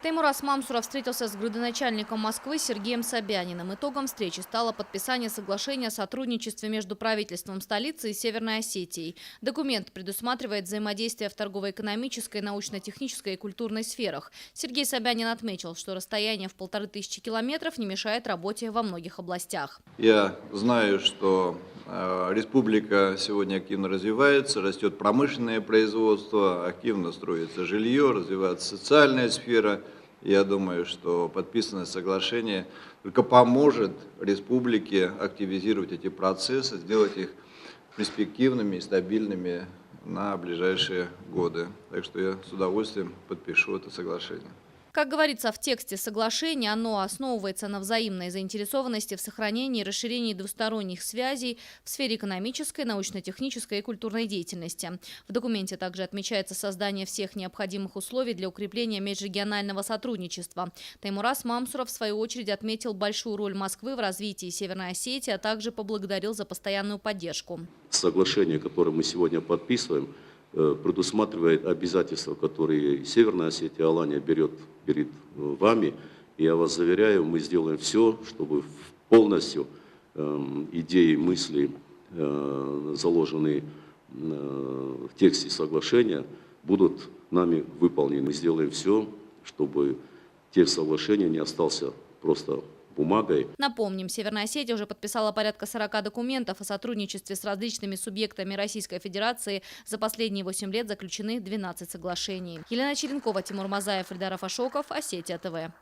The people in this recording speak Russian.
Теймураз Мамсуров встретился с градоначальником Москвы Сергеем Собяниным. Итогом встречи стало подписание соглашения о сотрудничестве между правительством столицы и Северной Осетией. Документ предусматривает взаимодействие в торгово-экономической, научно-технической и культурной сферах. Сергей Собянин отметил, что расстояние в 1500 километров не мешает работе во многих областях. Я знаю, что республика сегодня активно развивается, растет промышленное производство, активно строится жилье, развивается социальная сфера. Я думаю, что подписанное соглашение только поможет республике активизировать эти процессы, сделать их перспективными и стабильными на ближайшие годы. Так что я с удовольствием подпишу это соглашение. Как говорится в тексте соглашения, оно основывается на взаимной заинтересованности в сохранении и расширении двусторонних связей в сфере экономической, научно-технической и культурной деятельности. В документе также отмечается создание всех необходимых условий для укрепления межрегионального сотрудничества. Теймураз Мамсуров, в свою очередь, отметил большую роль Москвы в развитии Северной Осетии, а также поблагодарил за постоянную поддержку. Соглашение, которое мы сегодня подписываем, предусматривает обязательства, которые Северная Осетия, Алания берет перед вами. И я вас заверяю, мы сделаем все, чтобы полностью идеи, мысли, заложенные в тексте соглашения, будут нами выполнены. Мы сделаем все, чтобы текст соглашения не остался просто бумагой. Напомним, Северная Осетия уже подписала порядка 40 документов о сотрудничестве с различными субъектами Российской Федерации. За последние 8 лет заключены 12 соглашений. Елена Черенкова, Тимур Мазаев, Эльдар Афашоков, Осетия ТВ.